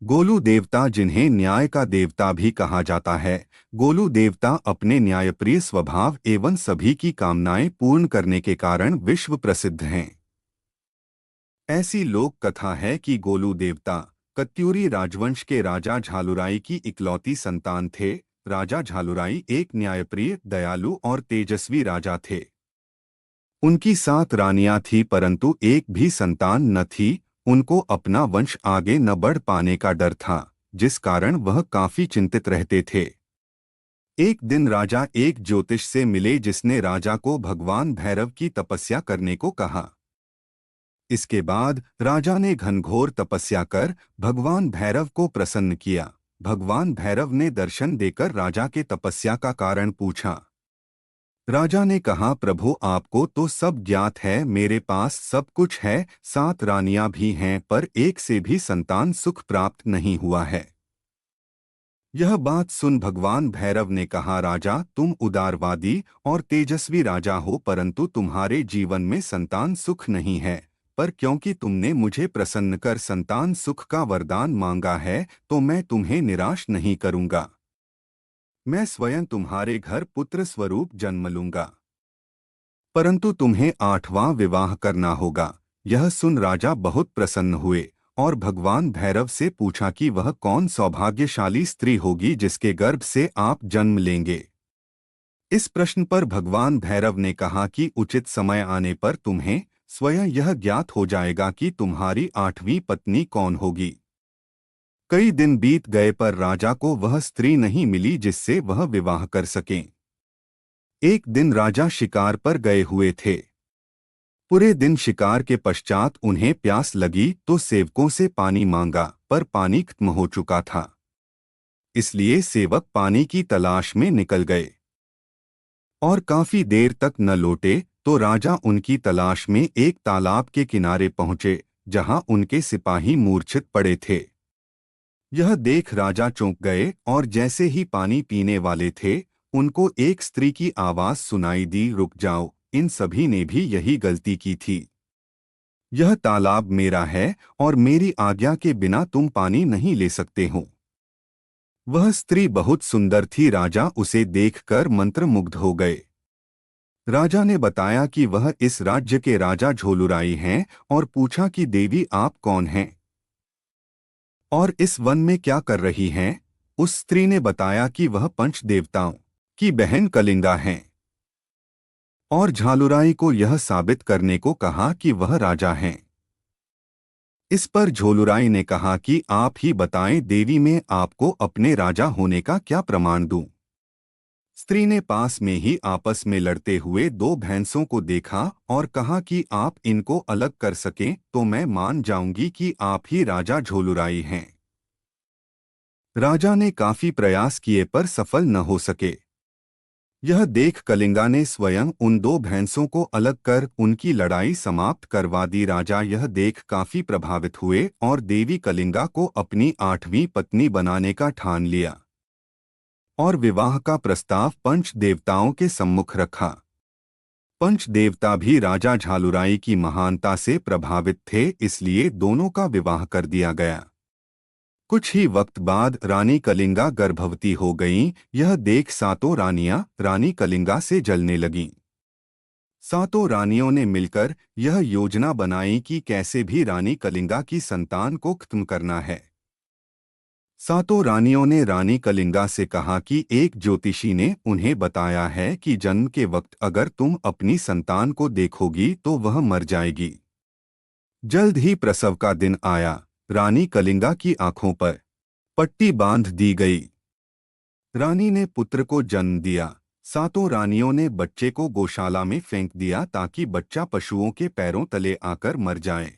गोलू देवता, जिन्हें न्याय का देवता भी कहा जाता है, गोलू देवता अपने न्यायप्रिय स्वभाव एवं सभी की कामनाएं पूर्ण करने के कारण विश्व प्रसिद्ध हैं। ऐसी लोक कथा है कि गोलू देवता कत्यूरी राजवंश के राजा झालुराई की इकलौती संतान थे। राजा झालुराई एक न्यायप्रिय, दयालु और तेजस्वी राजा थे। उनकी 7 रानियां थी, परंतु एक भी संतान न थी। उनको अपना वंश आगे न बढ़ पाने का डर था, जिस कारण वह काफी चिंतित रहते थे। एक दिन राजा एक ज्योतिष से मिले, जिसने राजा को भगवान भैरव की तपस्या करने को कहा। इसके बाद राजा ने घनघोर तपस्या कर भगवान भैरव को प्रसन्न किया। भगवान भैरव ने दर्शन देकर राजा के तपस्या का कारण पूछा। राजा ने कहा, प्रभु आपको तो सब ज्ञात है, मेरे पास सब कुछ है, 7 रानियां भी हैं, पर एक से भी संतान सुख प्राप्त नहीं हुआ है। यह बात सुन भगवान भैरव ने कहा, राजा तुम उदारवादी और तेजस्वी राजा हो, परंतु तुम्हारे जीवन में संतान सुख नहीं है। पर क्योंकि तुमने मुझे प्रसन्न कर संतान सुख का वरदान मांगा है, तो मैं तुम्हें निराश नहीं करूंगा। मैं स्वयं तुम्हारे घर पुत्र स्वरूप जन्म लूंगा, परंतु तुम्हें 8वां विवाह करना होगा। यह सुन राजा बहुत प्रसन्न हुए और भगवान भैरव से पूछा कि वह कौन सौभाग्यशाली स्त्री होगी जिसके गर्भ से आप जन्म लेंगे। इस प्रश्न पर भगवान भैरव ने कहा कि उचित समय आने पर तुम्हें स्वयं यह ज्ञात हो जाएगा कि तुम्हारी 8वीं पत्नी कौन होगी। कई दिन बीत गए, पर राजा को वह स्त्री नहीं मिली जिससे वह विवाह कर सकें। एक दिन राजा शिकार पर गए हुए थे। पूरे दिन शिकार के पश्चात उन्हें प्यास लगी तो सेवकों से पानी मांगा, पर पानी खत्म हो चुका था। इसलिए सेवक पानी की तलाश में निकल गए और काफी देर तक न लौटे, तो राजा उनकी तलाश में एक तालाब के किनारे पहुंचे, जहां उनके सिपाही मूर्छित पड़े थे। यह देख राजा चौंक गए और जैसे ही पानी पीने वाले थे, उनको एक स्त्री की आवाज सुनाई दी, रुक जाओ, इन सभी ने भी यही गलती की थी। यह तालाब मेरा है और मेरी आज्ञा के बिना तुम पानी नहीं ले सकते हो। वह स्त्री बहुत सुंदर थी, राजा उसे देखकर मंत्रमुग्ध हो गए। राजा ने बताया कि वह इस राज्य के राजा झोलुराई हैं और पूछा कि देवी आप कौन हैं और इस वन में क्या कर रही हैं। उस स्त्री ने बताया कि वह पंच देवताओं की बहन कलिंगा हैं और झालुराई को यह साबित करने को कहा कि वह राजा हैं। इस पर झोलुराई ने कहा कि आप ही बताएं देवी, मैं आपको अपने राजा होने का क्या प्रमाण दूं। स्त्री ने पास में ही आपस में लड़ते हुए 2 भैंसों को देखा और कहा कि आप इनको अलग कर सकें तो मैं मान जाऊंगी कि आप ही राजा झोलुराई हैं। राजा ने काफी प्रयास किए पर सफल न हो सके। यह देख कलिंगा ने स्वयं उन 2 भैंसों को अलग कर उनकी लड़ाई समाप्त करवा दी। राजा यह देख काफी प्रभावित हुए और देवी कलिंगा को अपनी 8वीं पत्नी बनाने का ठान लिया और विवाह का प्रस्ताव पंच देवताओं के सम्मुख रखा। पंच देवता भी राजा झालुराई की महानता से प्रभावित थे, इसलिए दोनों का विवाह कर दिया गया। कुछ ही वक्त बाद रानी कलिंगा गर्भवती हो गईं। यह देख 7 रानियां रानी कलिंगा से जलने लगीं। 7 रानियों ने मिलकर यह योजना बनाई कि कैसे भी रानी कलिंगा की संतान को खत्म करना है। 7 रानियों ने रानी कलिंगा से कहा कि एक ज्योतिषी ने उन्हें बताया है कि जन्म के वक्त अगर तुम अपनी संतान को देखोगी तो वह मर जाएगी। जल्द ही प्रसव का दिन आया। रानी कलिंगा की आंखों पर पट्टी बांध दी गई। रानी ने पुत्र को जन्म दिया। 7 रानियों ने बच्चे को गौशाला में फेंक दिया ताकि बच्चा पशुओं के पैरों तले आकर मर जाए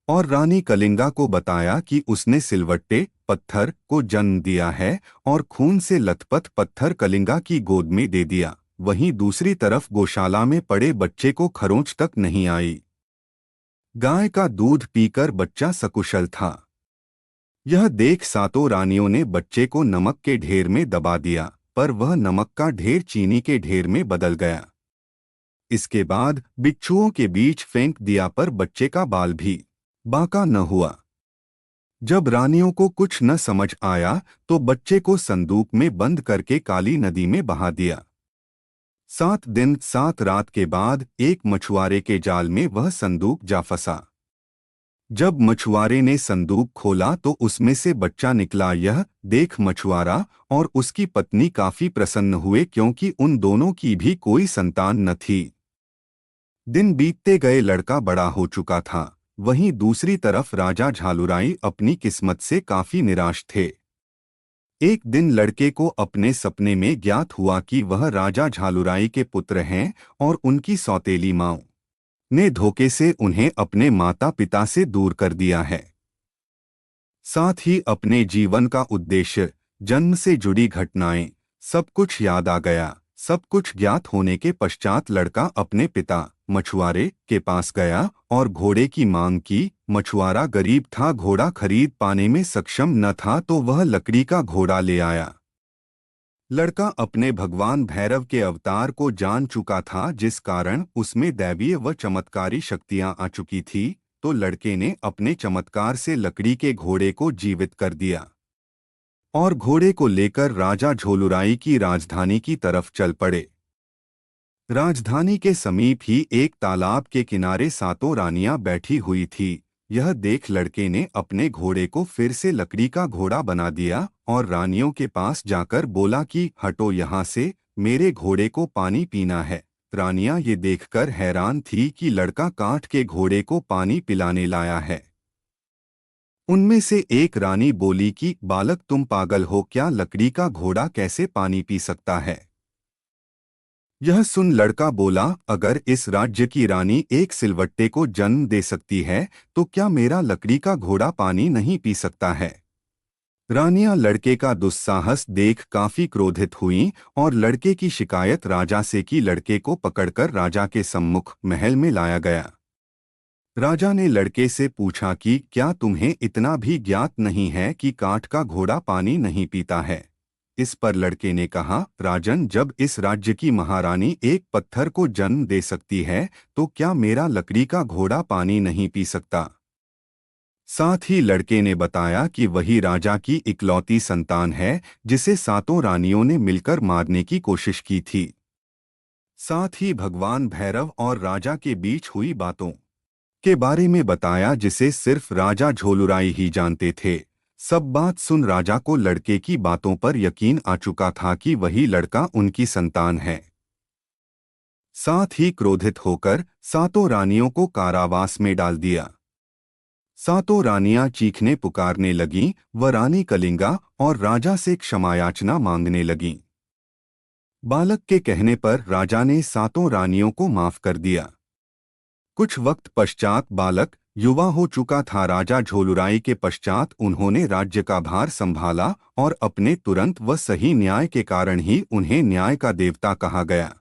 और रानी कलिंगा को बताया कि उसने सिलवट्टे पत्थर को जन्म दिया है और खून से लथपथ पत्थर कलिंगा की गोद में दे दिया। वहीं दूसरी तरफ गौशाला में पड़े बच्चे को खरोंच तक नहीं आई। गाय का दूध पीकर बच्चा सकुशल था। यह देख 7 रानियों ने बच्चे को नमक के ढेर में दबा दिया, पर वह नमक का ढेर चीनी के ढेर में बदल गया। इसके बाद बिच्छुओं के बीच फेंक दिया, पर बच्चे का बाल भी बांका न हुआ। जब रानियों को कुछ न समझ आया तो बच्चे को संदूक में बंद करके काली नदी में बहा दिया। 7 दिन 7 रात के बाद एक मछुआरे के जाल में वह संदूक जा फंसा। जब मछुआरे ने संदूक खोला तो उसमें से बच्चा निकला। यह देख मछुआरा और उसकी पत्नी काफी प्रसन्न हुए, क्योंकि उन दोनों की भी कोई संतान न थी। दिन बीतते गए, लड़का बड़ा हो चुका था। वहीं दूसरी तरफ राजा झालुराई अपनी किस्मत से काफी निराश थे। एक दिन लड़के को अपने सपने में ज्ञात हुआ कि वह राजा झालुराई के पुत्र हैं और उनकी सौतेली माँ ने धोखे से उन्हें अपने माता पिता से दूर कर दिया है। साथ ही अपने जीवन का उद्देश्य, जन्म से जुड़ी घटनाएं, सब कुछ याद आ गया। सब कुछ ज्ञात होने के पश्चात लड़का अपने पिता मछुआरे के पास गया और घोड़े की मांग की। मछुआरा गरीब था, घोड़ा खरीद पाने में सक्षम न था, तो वह लकड़ी का घोड़ा ले आया। लड़का अपने भगवान भैरव के अवतार को जान चुका था, जिस कारण उसमें दैवीय व चमत्कारी शक्तियां आ चुकी थी। तो लड़के ने अपने चमत्कार से लकड़ी के घोड़े को जीवित कर दिया और घोड़े को लेकर राजा झोलुराई की राजधानी की तरफ चल पड़े। राजधानी के समीप ही एक तालाब के किनारे 7 रानियां बैठी हुई थी। यह देख लड़के ने अपने घोड़े को फिर से लकड़ी का घोड़ा बना दिया और रानियों के पास जाकर बोला कि हटो यहाँ से, मेरे घोड़े को पानी पीना है। रानियां ये देखकर हैरान थी कि लड़का काठ के घोड़े को पानी पिलाने लाया है। उनमें से एक रानी बोली कि बालक, तुम पागल हो क्या? लकड़ी का घोड़ा कैसे पानी पी सकता है? यह सुन लड़का बोला, अगर इस राज्य की रानी एक सिलवट्टे को जन्म दे सकती है तो क्या मेरा लकड़ी का घोड़ा पानी नहीं पी सकता है? रानियां लड़के का दुस्साहस देख काफी क्रोधित हुईं और लड़के की शिकायत राजा से की। लड़के को पकड़कर राजा के सम्मुख महल में लाया गया। राजा ने लड़के से पूछा कि क्या तुम्हें इतना भी ज्ञात नहीं है कि काठ का घोड़ा पानी नहीं पीता है? इस पर लड़के ने कहा, राजन, जब इस राज्य की महारानी एक पत्थर को जन्म दे सकती है तो क्या मेरा लकड़ी का घोड़ा पानी नहीं पी सकता? साथ ही लड़के ने बताया कि वही राजा की इकलौती संतान है, जिसे 7 रानियों ने मिलकर मारने की कोशिश की थी। साथ ही भगवान भैरव और राजा के बीच हुई बातों के बारे में बताया, जिसे सिर्फ राजा झोलुराई ही जानते थे। सब बात सुन राजा को लड़के की बातों पर यकीन आ चुका था कि वही लड़का उनकी संतान है। साथ ही क्रोधित होकर 7 रानियों को कारावास में डाल दिया। 7 रानियां चीखने पुकारने लगीं व रानी कलिंगा और राजा से क्षमायाचना मांगने लगीं। बालक के कहने पर राजा ने 7 रानियों को माफ कर दिया। कुछ वक्त पश्चात बालक युवा हो चुका था। राजा झोलुराई के पश्चात उन्होंने राज्य का भार संभाला और अपने तुरंत व सही न्याय के कारण ही उन्हें न्याय का देवता कहा गया।